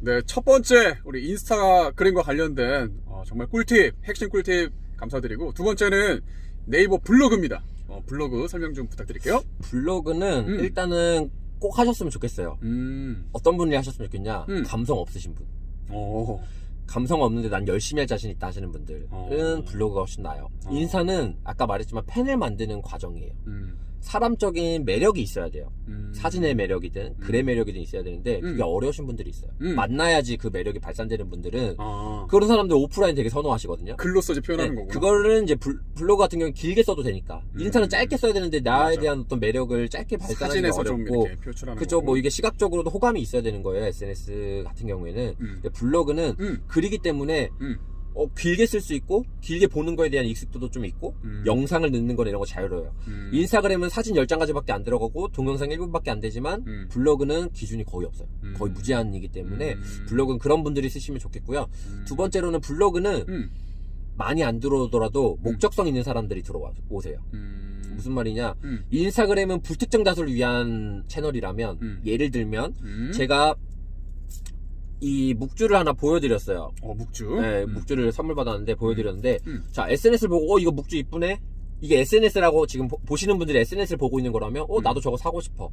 네, 첫 번째 우리 인스타그램과 관련된 정말 꿀팁, 핵심 꿀팁 감사드리고, 두 번째는 네이버 블로그입니다. 블로그 설명 좀 부탁드릴게요. 블로그는 일단은 꼭 하셨으면 좋겠어요. 어떤 분이 하셨으면 좋겠냐? 감성 없으신 분. 오. 감성 없는데 난 열심히 할 자신 있다 하시는 분들은 블로그가 훨씬 나아요. 인스타는 아까 말했지만 팬을 만드는 과정이에요. 사람적인 매력이 있어야 돼요. 사진의 매력이든 글의 매력이든 있어야 되는데 그게 어려우신 분들이 있어요. 만나야지 그 매력이 발산되는 분들은 그런 사람들 오프라인 되게 선호하시거든요. 글로써 이제 표현하는 거구나. 그거는 이제 블로그 같은 경우는 길게 써도 되니까. 인스타는 짧게 써야 되는데 나에 대한 어떤 매력을 짧게 발산하는 게 어렵고, 그죠? 뭐 이게 시각적으로도 호감이 있어야 되는 거예요. SNS 같은 경우에는. 근데 블로그는 글이기 때문에 길게 쓸 수 있고 길게 보는 거에 대한 익숙도도 좀 있고 영상을 넣는 거나 이런 거 자유로워요. 인스타그램은 사진 10장까지밖에 안 들어가고 동영상 1분밖에 안 되지만 블로그는 기준이 거의 없어요. 거의 무제한이기 때문에 블로그는 그런 분들이 쓰시면 좋겠고요. 두 번째로는 블로그는 많이 안 들어오더라도 목적성 있는 사람들이 들어오세요. 무슨 말이냐? 인스타그램은 불특정 다수를 위한 채널이라면 예를 들면 제가 이 묵주를 하나 보여드렸어요. 묵주? 네, 묵주를 선물 받았는데 보여드렸는데, 자, SNS를 보고, 이거 묵주 이쁘네? 이게 SNS라고 지금 보시는 분들이 SNS를 보고 있는 거라면, 나도 저거 사고 싶어.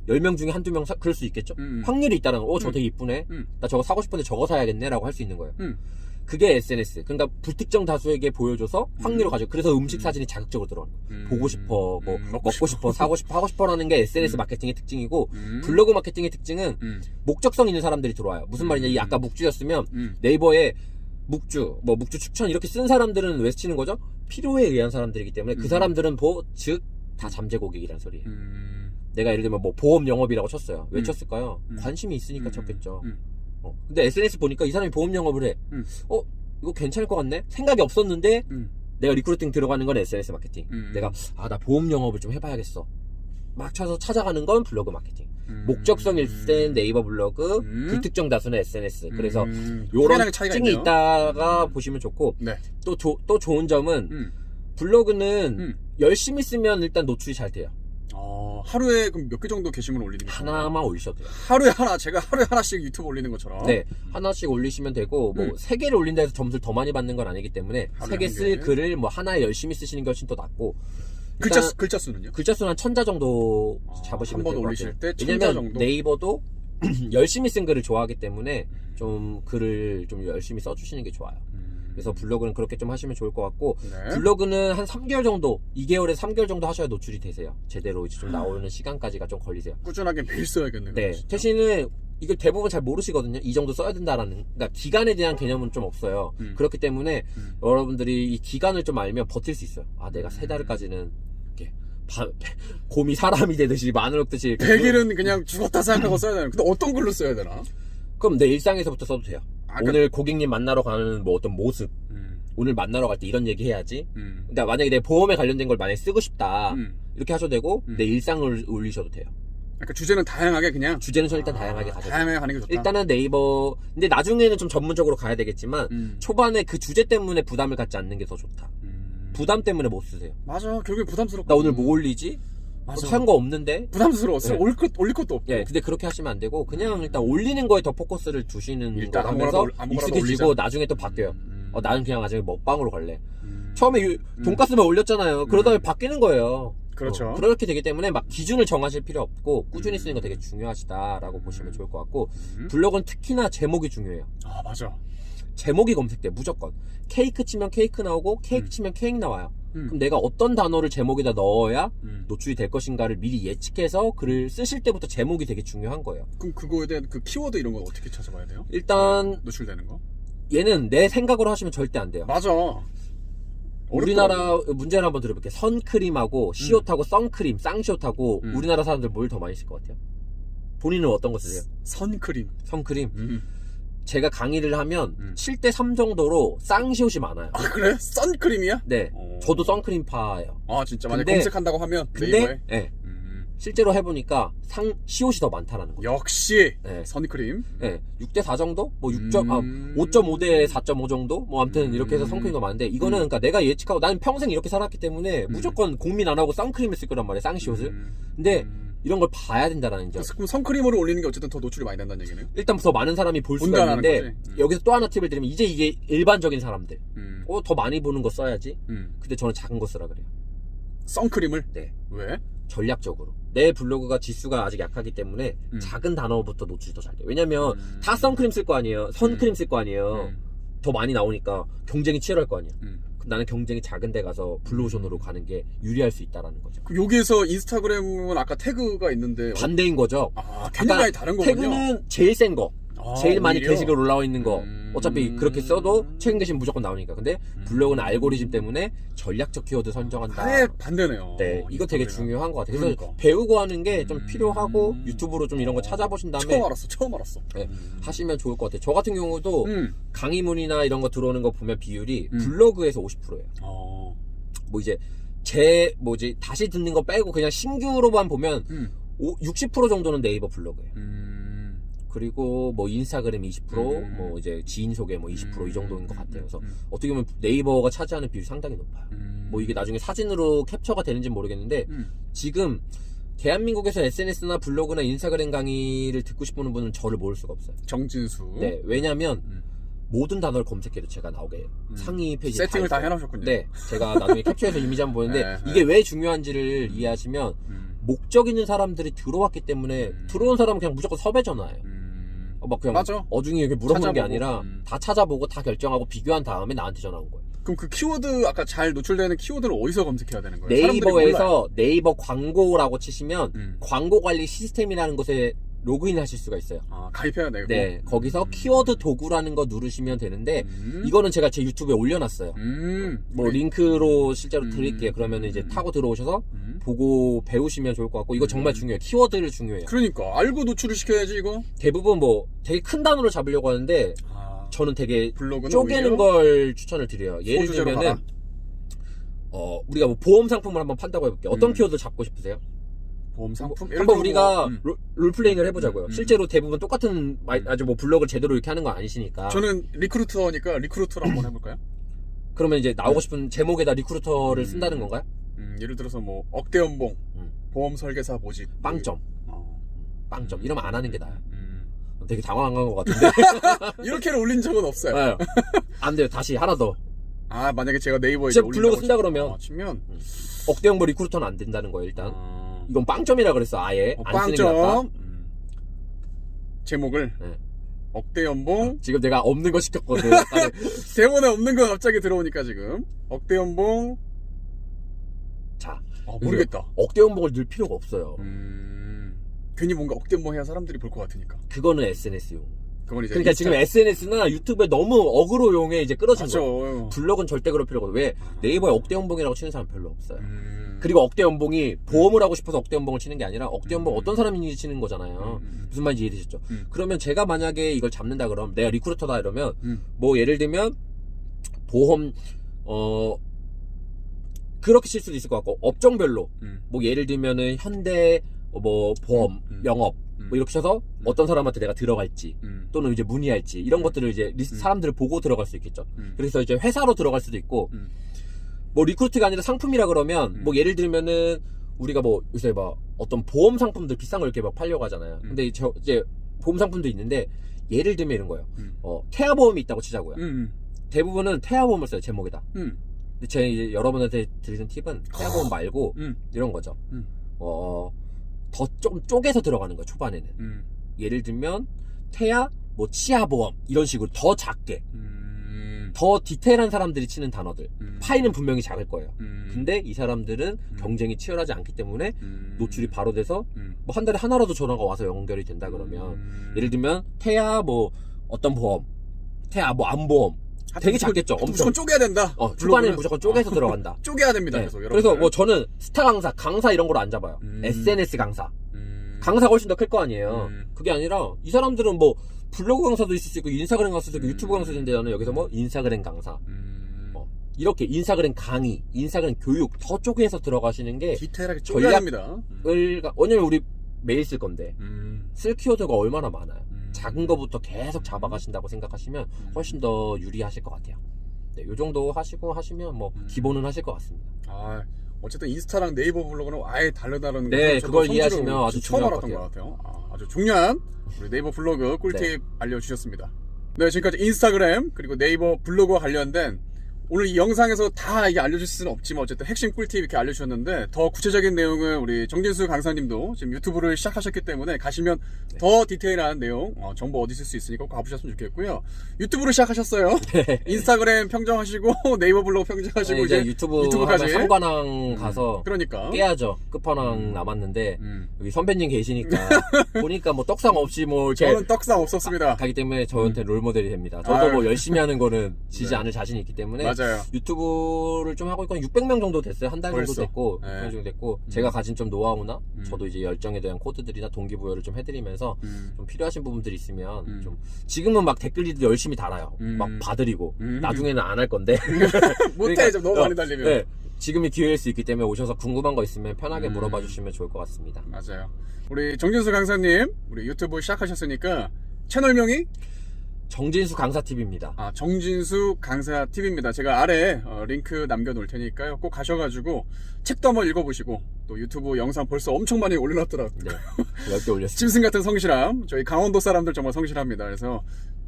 10명 중에 한두 명 그럴 수 있겠죠? 확률이 있다는 거, 저거 되게 이쁘네? 나 저거 사고 싶은데 저거 사야겠네? 라고 할 수 있는 거예요. 그게 SNS. 그러니까 불특정 다수에게 보여줘서 확률을 가지고, 그래서 음식 사진이 자극적으로 들어가는 거예요. 보고 싶어, 뭐, 먹고 싶어, 사고 싶어, 하고 싶어라는 게 SNS 마케팅의 특징이고, 블로그 마케팅의 특징은 목적성 있는 사람들이 들어와요. 무슨 말이냐? 이 아까 묵주였으면 네이버에 묵주, 뭐 묵주 추천 이렇게 쓴 사람들은 왜 치는 거죠? 필요에 의한 사람들이기 때문에 그 사람들은 즉 다 잠재 고객이란 소리예요. 내가 예를 들면 뭐 보험 영업이라고 쳤어요. 왜 쳤을까요? 관심이 있으니까 쳤겠죠. 근데 SNS 보니까 이 사람이 보험 영업을 해. 이거 괜찮을 것 같네? 생각이 없었는데, 내가 리크루팅 들어가는 건 SNS 마케팅. 내가, 나 보험 영업을 좀 해봐야겠어. 막 쳐서 찾아가는 건 블로그 마케팅. 목적성 일된 네이버 블로그, 불특정 다수는 SNS. 그래서, 요런 특징이 있다가 보시면 좋고, 네. 또 좋은 점은, 블로그는 열심히 쓰면 일단 노출이 잘 돼요. 하루에 그럼 몇 개 정도 게시물 올리는 게 하나만 올리셔도 돼요. 하루에 하나, 제가 하루에 하나씩 유튜브 올리는 것처럼. 네, 하나씩 올리시면 되고, 뭐 3개를 올린다 해서 점수를 더 많이 받는 건 아니기 때문에 3개 쓸 글을 뭐 하나에 열심히 쓰시는 게 훨씬 더 낫고. 글자 수는요? 글자 수는 한 1000자 정도 잡으시면 한 될 번 것 올리실 같아요. 때 1000자 왜냐면 정도? 네이버도 열심히 쓴 글을 좋아하기 때문에 좀 글을 좀 열심히 써주시는 게 좋아요. 그래서 블로그는 그렇게 좀 하시면 좋을 것 같고, 네. 블로그는 한 3개월 정도, 2개월에서 3개월 정도 하셔야 노출이 되세요. 제대로 이제 좀 나오는 시간까지가 좀 걸리세요. 꾸준하게 매일 써야겠네요. 네. 진짜. 대신에 이걸 대부분 잘 모르시거든요. 이 정도 써야 된다라는, 그러니까 기간에 대한 개념은 좀 없어요. 그렇기 때문에 여러분들이 이 기간을 좀 알면 버틸 수 있어요. 내가 3달까지는 이렇게 곰이 사람이 되듯이 마늘 먹듯이 100일은 그냥 죽었다 생각하고 써야 되나? 근데 어떤 글로 써야 되나? 그럼 내 일상에서부터 써도 돼요. 오늘 고객님 만나러 가는 뭐 어떤 모습, 오늘 만나러 갈 때 이런 얘기 해야지. 그러니까 만약에 내 보험에 관련된 걸 만약에 쓰고 싶다, 이렇게 하셔도 되고, 내 일상을 올리셔도 돼요. 그러니까 주제는 다양하게 그냥. 주제는 일단 다양하게 가져요. 다양하게 가는 게 좋다. 일단은 네이버, 근데 나중에는 좀 전문적으로 가야 되겠지만, 초반에 그 주제 때문에 부담을 갖지 않는 게 더 좋다. 부담 때문에 못 쓰세요. 맞아, 결국에 부담스럽고. 나 오늘 뭐 올리지? 산 거 없는데? 부담스러웠어. 네. 올릴 것도 없고. 예, 근데 그렇게 하시면 안 되고, 그냥 일단 올리는 거에 더 포커스를 두시는 일단 거 하면서 아무거나도 익숙해지고 올리자. 나중에 또 바뀌어요. 나는 그냥 나중에 먹방으로 갈래. 처음에 돈가스만 올렸잖아요. 그러다가 바뀌는 거예요. 그렇죠. 그렇게 되기 때문에 막 기준을 정하실 필요 없고, 꾸준히 쓰는 거 되게 중요하시다라고 보시면 좋을 것 같고, 블로그는 특히나 제목이 중요해요. 맞아. 제목이 검색돼, 무조건. 케이크 치면 케이크 나오고, 케이크 치면 케이크 나와요. 그럼 내가 어떤 단어를 제목에다 넣어야 노출이 될 것인가를 미리 예측해서 글을 쓰실 때부터 제목이 되게 중요한 거예요. 그럼 그거에 대한 그 키워드 이런 거 어떻게 찾아봐야 돼요? 일단 노출되는 거? 얘는 내 생각으로 하시면 절대 안 돼요. 맞아. 우리나라 문제를 한번 들어볼게요. 선크림하고 시옷하고 선크림, 쌍시옷하고 우리나라 사람들 뭘 더 많이 쓸 것 같아요? 본인은 어떤 거 쓰세요? 선크림. 선크림. 제가 강의를 하면 7대3 정도로 쌍시옷이 많아요. 그래? 선크림이야? 네. 저도 선크림파예요. 진짜 만약에 검색한다고 하면 근데 네이버에? 네. 실제로 해보니까 시옷이 더 많다라는 거예요. 역시 네. 선크림. 네. 6대4 정도? 뭐 5.5대 4.5 정도? 뭐 아무튼 이렇게 해서 선크림이 더 많은데, 이거는 그러니까 내가 예측하고, 나는 평생 이렇게 살았기 때문에 무조건 고민 안 하고 선크림을 쓸 거란 말이에요, 쌍시옷을. 근데 이런 걸 봐야 된다라는 점. 그럼 선크림으로 올리는 게 어쨌든 더 노출이 많이 된다는 얘기네요. 일단 더 많은 사람이 볼 수가 본다는 있는데 거지. 여기서 또 하나 팁을 드리면 이제 이게 일반적인 사람들 더 많이 보는 거 써야지. 근데 저는 작은 거 쓰라 그래요. 선크림을? 네. 왜? 전략적으로 내 블로그가 지수가 아직 약하기 때문에 작은 단어부터 노출이 더 잘 돼요. 왜냐면 다 선크림 쓸 거 아니에요. 선크림 쓸 거 아니에요. 더 많이 나오니까 경쟁이 치열할 거 아니에요. 나는 경쟁이 작은 데 가서 블루오션으로 가는 게 유리할 수 있다라는 거죠. 여기에서 인스타그램은 아까 태그가 있는데 반대인 거죠. 개념이 다른 거군요. 태그는 제일 센 거. 제일 많이 오히려? 게시글 올라와 있는 거. 어차피 그렇게 써도 최근 게시는 무조건 나오니까. 근데 블로그는 알고리즘 때문에 전략적 키워드 선정한다. 아예 반대네요. 네, 이거 되게 중요한 것 같아요. 그래서 그러니까. 배우고 하는 게 좀 필요하고 유튜브로 좀 이런 거 찾아보신 다음에 처음 알았어. 네, 하시면 좋을 것 같아요. 저 같은 경우도 강의문이나 이런 거 들어오는 거 보면 비율이 블로그에서 50%예요. 뭐 이제 다시 듣는 거 빼고 그냥 신규로만 보면 60% 정도는 네이버 블로그예요. 그리고 뭐 인스타그램 20%, 뭐 이제 지인 소개 뭐 20% 이 정도인 것 같아요. 그래서 어떻게 보면 네이버가 차지하는 비율이 상당히 높아요. 뭐 이게 나중에 사진으로 캡처가 되는지 모르겠는데 지금 대한민국에서 SNS나 블로그나 인스타그램 강의를 듣고 싶은 분은 저를 모를 수가 없어요. 정진수. 네, 왜냐면 모든 단어를 검색해도 제가 나오게 상위 페이지에 세팅을 다 해놓으셨군요. 네, 제가 나중에 cap처해서 이미지 한번 보는데 네, 이게 왜 중요한지를 이해하시면 목적 있는 사람들이 들어왔기 때문에 들어온 사람은 그냥 무조건 섭외잖아요. 막 그냥 맞아. 어중이 이렇게 물어보는 게 찾아보고. 아니라 다 찾아보고 다 결정하고 비교한 다음에 나한테 전화 온 거예요. 그럼 그 키워드 아까 잘 노출되는 키워드를 어디서 검색해야 되는 거예요? 사람들이 몰라요. 네이버에서 네이버 광고라고 치시면 광고 관리 시스템이라는 곳에 로그인 하실 수가 있어요. 가입해야 되고. 네, 거기서 키워드 도구라는 거 누르시면 되는데 이거는 제가 제 유튜브에 올려놨어요. 뭐 링크로 실제로 드릴게요. 그러면 이제 타고 들어오셔서 보고 배우시면 좋을 것 같고 이거 정말 중요해요. 키워드를 중요해요. 그러니까 알고 노출을 시켜야지 이거. 대부분 뭐 되게 큰 단어를 잡으려고 하는데 저는 되게 블로그는 쪼개는 오히려? 걸 추천을 드려요. 예를 소주제로 들면은 우리가 뭐 보험 상품을 한번 판다고 해볼게요. 어떤 키워드 잡고 싶으세요? 보험 상품? 한번 우리가 롤플레잉을 해보자고요. 실제로 대부분 똑같은 아주 뭐 블로그를 제대로 이렇게 하는 건 아니시니까. 저는 리크루터니까 리크루터로 한번 해볼까요? 그러면 이제 나오고 싶은 제목에다 리크루터를 쓴다는 건가요? 예를 들어서 뭐 억대 연봉, 보험 설계사 모집, 빵점. 빵점. 이러면 안 하는 게 나아요. 되게 당황한 것 같은데. 이렇게는 올린 적은 없어요. 네. 안 돼요. 다시 하나 더. 만약에 제가 네이버에 진짜 블로그 쓴다 그러면 치면 억대 연봉 리크루터는 안 된다는 거예요. 일단 이건 빵점이라 그랬어. 아예 안 쓰는 게 낫다. 빵점. 제목을 억대 연봉. 지금 내가 없는 거 시켰거든. 대본에 없는 거 갑자기 들어오니까 지금 억대 연봉. 자, 모르겠다. 억대 연봉을 넣을 필요가 없어요. 괜히 뭔가 억대 연봉 해야 사람들이 볼 것 같으니까. 그거는 SNS용. 그건 이제 그러니까 지금 SNS나 유튜브에 너무 어그로용에 이제 끌어진 맞아. 거예요. 블로그는 절대 그럴 필요가 없고 왜 네이버에 억대 연봉이라고 치는 사람 별로 없어요. 그리고 억대 연봉이 보험을 하고 싶어서 억대 연봉을 치는 게 아니라 억대 연봉 어떤 사람인지 치는 거잖아요. 무슨 말인지 이해되셨죠? 그러면 제가 만약에 이걸 잡는다 그러면 내가 리크루터다 이러면 뭐 예를 들면 보험 그렇게 칠 수도 있을 것 같고 업종별로 뭐 예를 들면은 현대 뭐 보험 영업 뭐 이렇게 쳐서 어떤 사람한테 내가 들어갈지 또는 이제 문의할지 이런 것들을 이제 사람들을 보고 들어갈 수 있겠죠. 그래서 이제 회사로 들어갈 수도 있고 뭐 리크루트가 아니라 상품이라 그러면 뭐 예를 들면은 우리가 뭐 요새 막 어떤 보험 상품들 비싼 걸 이렇게 막 팔려고 하잖아요. 근데 이제 보험 상품도 있는데 예를 들면 이런 거예요. 태아보험이 있다고 치자고요. 대부분은 태아보험을 써요 제목에다. 근데 제가 이제 여러분한테 드리는 팁은 태아보험 말고 이런 거죠. 더 좀 쪼개서 들어가는 거야 초반에는. 예를 들면 태아 뭐 치아보험 이런 식으로 더 작게 더 디테일한 사람들이 치는 단어들 파이는 분명히 작을 거예요. 근데 이 사람들은 경쟁이 치열하지 않기 때문에 노출이 바로 돼서 뭐 한 달에 하나라도 전화가 와서 연결이 된다 그러면 예를 들면 태아 뭐 어떤 보험 태아 뭐 암보험 되게 작겠죠. 무조건 쪼개야 된다. 초반에 무조건 쪼개서 들어간다. 쪼개야 됩니다. 네. 계속, 그래서 뭐 저는 스타 강사 이런 거로 안 잡아요. SNS 강사. 강사가 훨씬 더 클 거 아니에요. 그게 아니라 이 사람들은 뭐 블로그 강사도 있을 수 있고 인스타그램 강사도 있고 유튜브 강사도 있는데 저는 여기서 뭐 인스타그램 강사 이렇게 인스타그램 강의 인스타그램 교육 더 쪼개서 들어가시는 게 디테일하게 쪼개야 됩니다. 왜냐면 우리 매일 쓸 건데 쓸 키워드가 얼마나 많아요. 작은 거부터 계속 잡아가신다고 생각하시면 훨씬 더 유리하실 것 같아요. 네, 요 정도 하시면 뭐 기본은 하실 것 같습니다. 어쨌든 인스타랑 네이버 블로그는 아예 다르다는 네, 것을 저도 그걸 성질을 이해하시면 아주 처음 중요할 알았던 것 것 같아요. 아주 중요한 우리 네이버 블로그 꿀팁 네. 알려주셨습니다. 네, 지금까지 인스타그램 그리고 네이버 블로그와 관련된 오늘 이 영상에서 다 이게 알려줄 수는 없지만 어쨌든 핵심 꿀팁 이렇게 알려주셨는데 더 구체적인 내용은 우리 정진수 강사님도 지금 유튜브를 시작하셨기 때문에 가시면 더 디테일한 내용 정보 얻으실 수 있으니까 꼭 가보셨으면 좋겠고요. 유튜브를 시작하셨어요. 인스타그램 평정하시고 네이버 블로그 평정하시고 네, 이제 유튜브까지 상관왕 가서 그러니까 깨야죠. 끝판왕 남았는데 여기 선배님 계시니까 보니까 뭐 떡상 없이 뭐 이렇게 저는 떡상 없었습니다. 가기 때문에 저한테 롤모델이 됩니다. 저도 뭐 열심히 하는 거는 지지 않을 자신이 있기 때문에 맞아요. 유튜브를 좀 하고 있고 600명 정도 됐어요. 한 달 정도 벌써. 됐고 네. 600명 정도 됐고 제가 가진 좀 노하우나 저도 이제 열정에 대한 코드들이나 동기부여를 좀 해드리면서 좀 필요하신 부분들이 있으면 좀 지금은 막 댓글들도 열심히 달아요. 막 봐드리고 나중에는 안 할 건데 못해 그러니까, 좀 너무 많이 달리면. 네, 지금이 기회일 수 있기 때문에 오셔서 궁금한 거 있으면 편하게 물어봐 주시면 좋을 것 같습니다. 맞아요. 우리 정진수 강사님 우리 유튜브 시작하셨으니까 채널명이 정진수 강사TV입니다. 정진수 강사 TV입니다. 제가 아래 링크 남겨놓을 테니까요. 꼭 가셔가지고 책도 한번 읽어보시고 또 유튜브 영상 벌써 엄청 많이 올려놨더라고요. 네, 10개 올렸습니다. 짐승 같은 성실함. 저희 강원도 사람들 정말 성실합니다. 그래서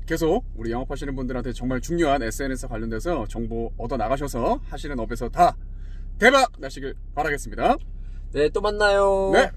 계속 우리 영업하시는 분들한테 정말 중요한 SNS 관련돼서 정보 얻어 나가셔서 하시는 업에서 다 대박 나시길 바라겠습니다. 네, 또 만나요. 네.